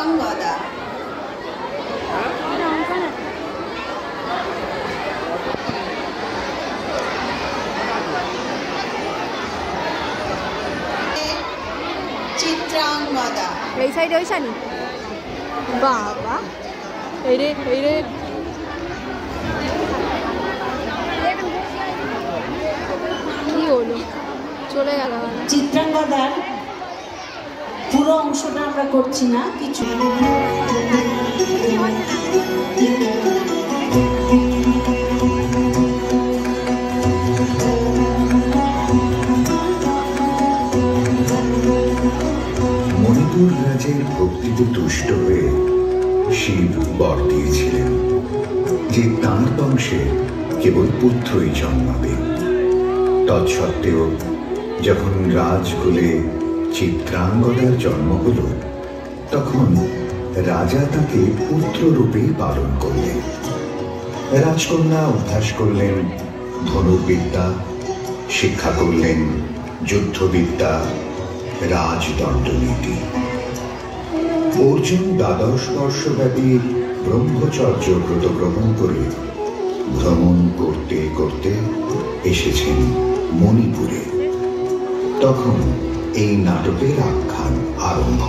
চিত্রাঙ্গদা। চিত্রাঙ্গদা এই সাইডে ওই শানি বাবা এই রে কি হলো চলে গেল। চিত্রাঙ্গদার পুরো অংশটা আমরা করছি না, কিছু মণিপুর রাজের ভক্তিতে তুষ্ট হয়ে শিব বর দিয়েছিলেন যে তাঁর বংশে কেবল পুত্রই জন্মাবে। তৎসত্ত্বেও যখন রাজকুলে চিত্রাঙ্গদার জন্ম হল, তখন রাজা তাকে পুত্ররূপেই পালন করলেন। রাজকন্যা অভ্যাস করলেন ধনুর্বিদ্যা, শিক্ষা করলেন যুদ্ধবিদ্যা, রাজদণ্ডনীতি। অর্জুন 12 বর্ষব্যাপী ব্রহ্মচর্য ব্রত গ্রহণ করে ভ্রমণ করতে করতে এসেছেন মণিপুরে। তখন এই নাটকের আখ্যান আরম্ভ।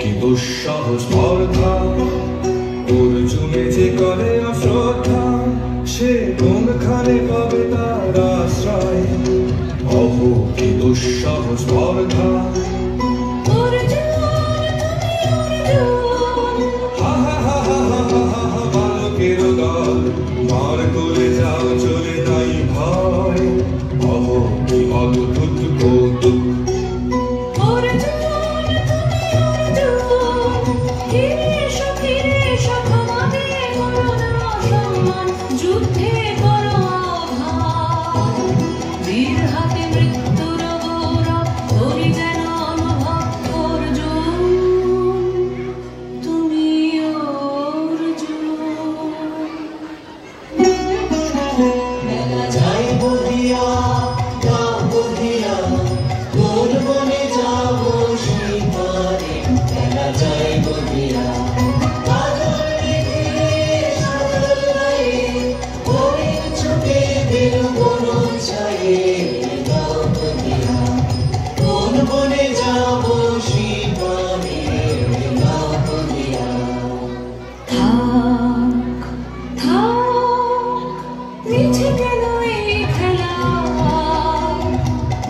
কি দুঃসাহস স্পর্ধা, অর্জুনে যে করে অশ্রদ্ধা, সে কোনখানে পাবে তার আশ্রয়। অহ কি দুঃসাহস স্পর্ধা, বালকের দল মার করে যাও চলে নাই ভয়। অহ কি অদ্ভুত কৌতুক,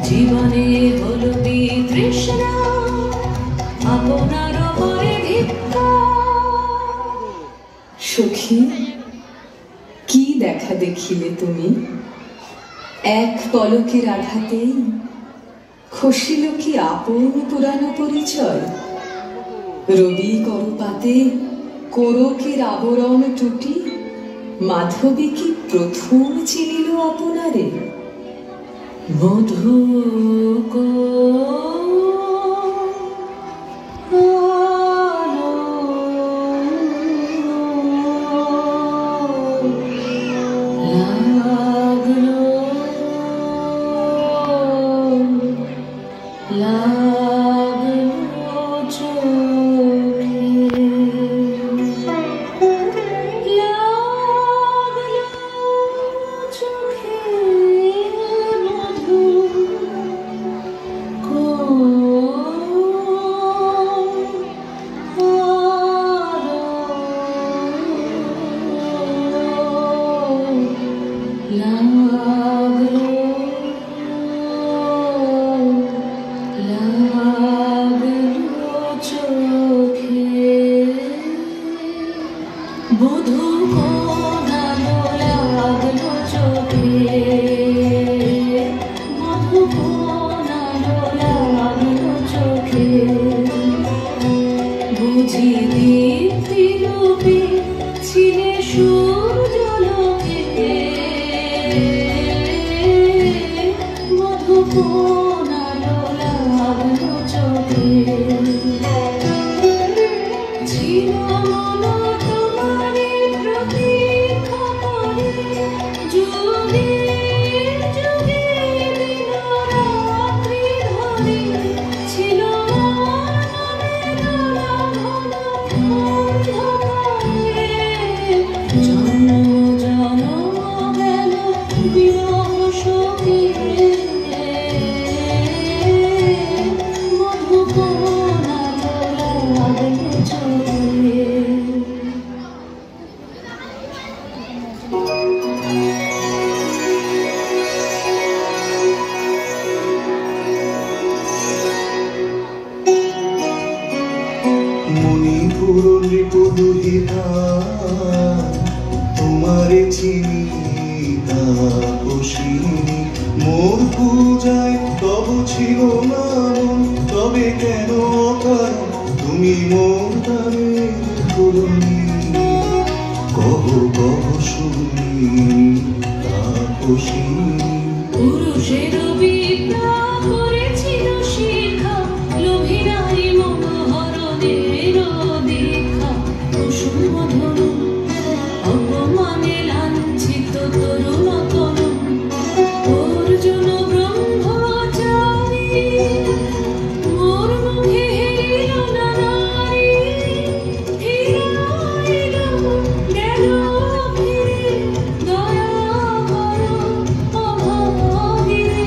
জীবনে হলো বিতৃষ্ণা আপনার পরে ভিক্ষা। সখী, কি দেখা দেখিলে তুমি? এক পলকের আঘাতেই খসিল কি আপন পুরানো পরিচয়? রবি করপাতে কোরকের আবরণ টুটি মাধবী কি প্রথম চিনিল আপনারে? মধু বুঝি দীপ্তিরূপে ছিলে সূর্যালোকে মধুকোণালো লাগলো চোখে ছিল মন তোমারে প্রতীক্ষা করে যুগে যুগে দিন রাত্রি ধরে ছিল জন্ম জন্ম গেল বিরহ শোকে মধুকোণালো লাগলো চোখে মণিপুর রিপুদুহিতা তোমারে চিনি তাপসিনী মোর পূজায় তব ছিল না মন তবে কেন অকারণ তুমি মোর দানের করুণী কহ কহ শুনি তাপসিনী পুরুষের বিদ্যা করেছিল শিখা লোভী নারী মনোহরণের দীক্ষা কুসুম ধনু অপমানে লাঞ্ছিত তরুণ তনু অর্জুন ব্রহ্মচারী মোর মুখে হেরিল না নারী ফিরাইল গেল ফিরে দয়া করো অভাগীরে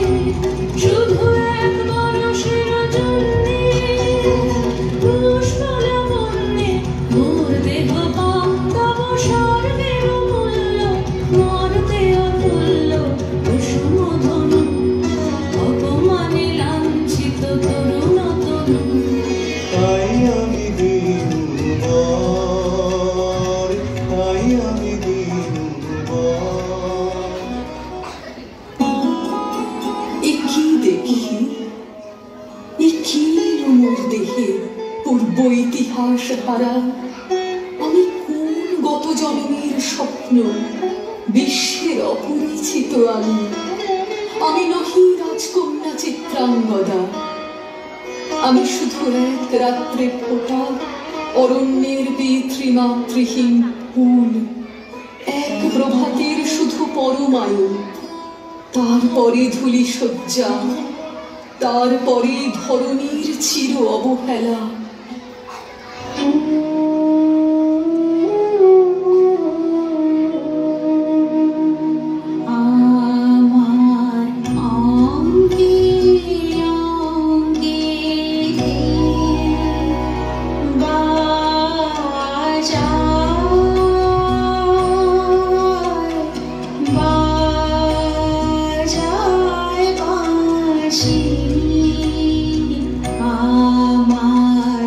শুধু একবার শির জন্যে পুষ্প লাবণ্যে মোর দেহ পাতাব স্বর্গের মূল্য মরতে অতুল্য কুসুম ধনু অপমানে লাঞ্ছিত তরুণ তনু তাই আমি দিনুবার তাই আমি দিনুবার কি দেখি কি মোর দেহে পূর্ব ইতিহাস হারা আমি কোন গত জন্মের স্বপ্ন বিশ্বের অপরিচিত আমি নহি রাজকন্যা চিত্রাঙ্গদা আমি শুধু এক রাত্রে ফোটা অরণ্যের পিতৃমাতৃহীন ফুল এক প্রভাতের শুধু পরমায়ু তারপরে ধূলি শয্যা তারপরে ধরণীর চির অবহেলা আমার অঙ্গে অঙ্গে বাজায় বাঁশি আমার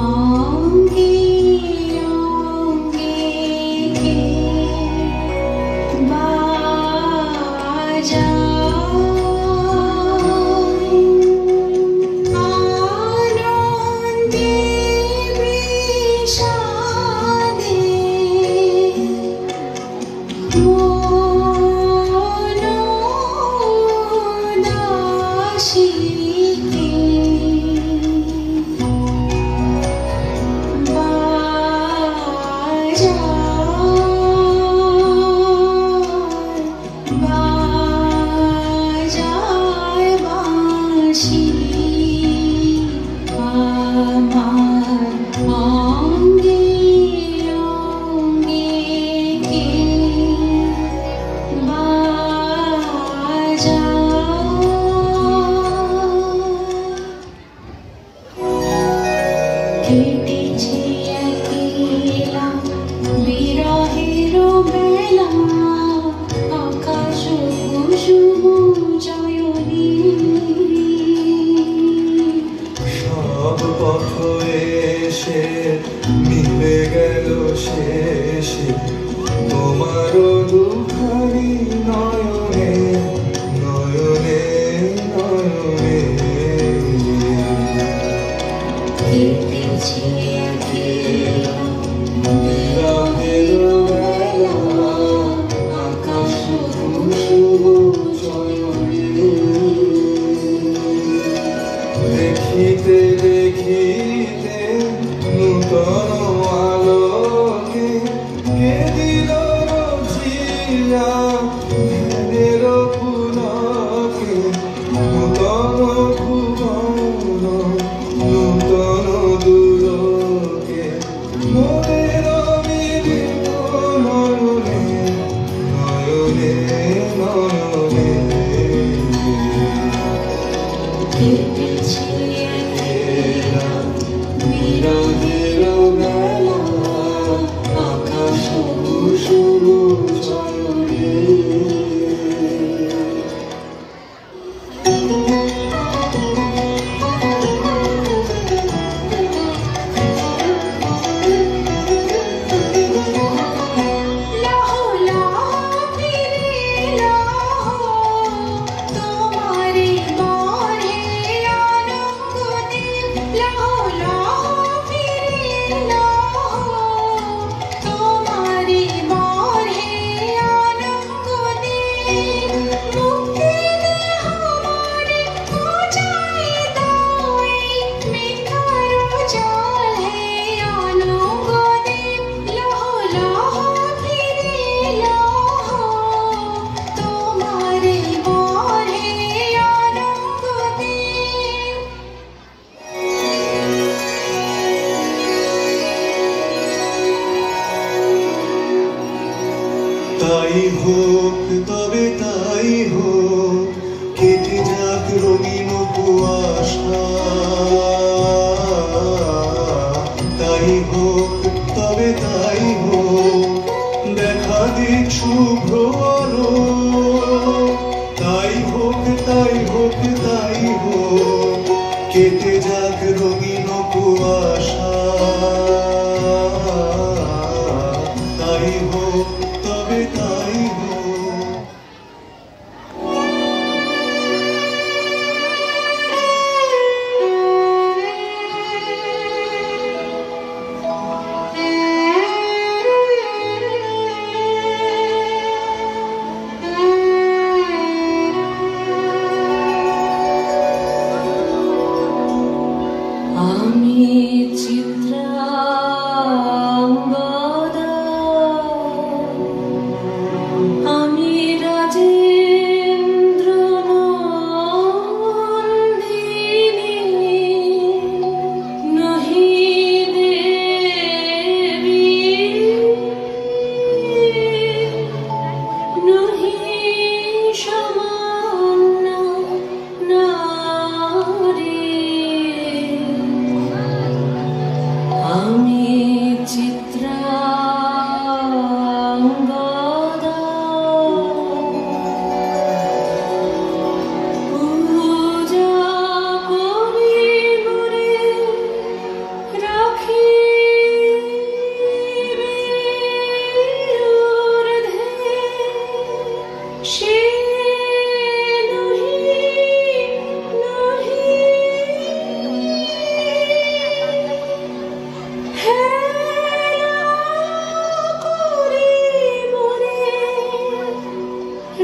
অঙ্গে অঙ্গে আনন্দে বিষাদে মন দাসীকে বাজায় বাঁশি আমার অঙ্গে অঙ্গে কেটেছে একলা বিরহের বেলা আকাশ কুসুম জয়নী সব পথ এসে মিলে গেল শেষে তোমার দুখানি নয়নে নয়নে নয়নে কেটেছে নূতন আলোকে কে দিল রচিয়া ধ্যানের পুলকে নূতন ভুবন নূতন দুলকে মনের মিলিত নয়নে নয়নে নয়নে কেটেছে একলা বিরহের বেলা আকাশ কুসুম চয়নে লাহো লাহো ফিরে লাহো তোমারে বারে আনন্দ দিন লাহো লাহো ফিরে লাহো তোমারে বারে আনন্দ দিন মুক্তি দে हमारे हो जाए दाई मिठार जल है आनंद दिन लाहो लाहो फिरे लाहो तुम्हारे बारे आनंद दिन তাই হোক তবে তাই হোক কেটে যাক রঙিন কুয়াশা তাই হোক তবে তাই হোক দেখা দিক শুভ্র আলো তাই হোক তাই হোক তাই হোক কেটে যাক রঙিন কুয়াশা তাই হোক তবে তাই হোক আমি চিত্রাঙ্গদা আমি রাজেন্দ্র নন্দিনী নহি দেবী নহি সামান্য নারী আমি চিত্রাঙ্গদা পূজা করি মরে রাখিবে ঊর্ধ্বে সে নহি নহি হেলা করি মরে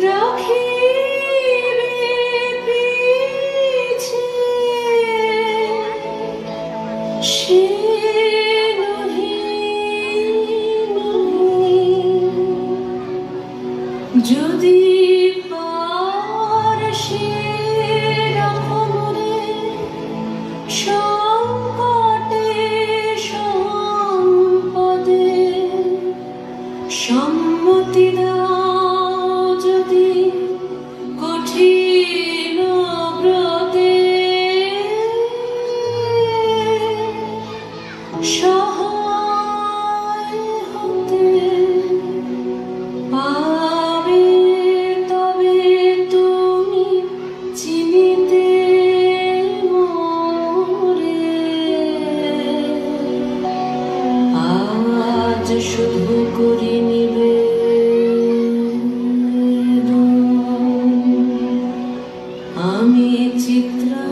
রাখিবে পিছে সে নহি নহি যদি পারসে রাখমরে সংকটে সম্পদে সম্মতি দাও যদি কঠিন ব্রতে সহায় হতে পাবে তবে তুমি চিনিতে মোরে আজ শুধু করি নিবেদন আমি চিত্রাঙ্গদা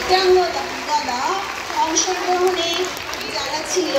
চিত্রাঙ্গদা অংশগ্রহণে যারা ছিল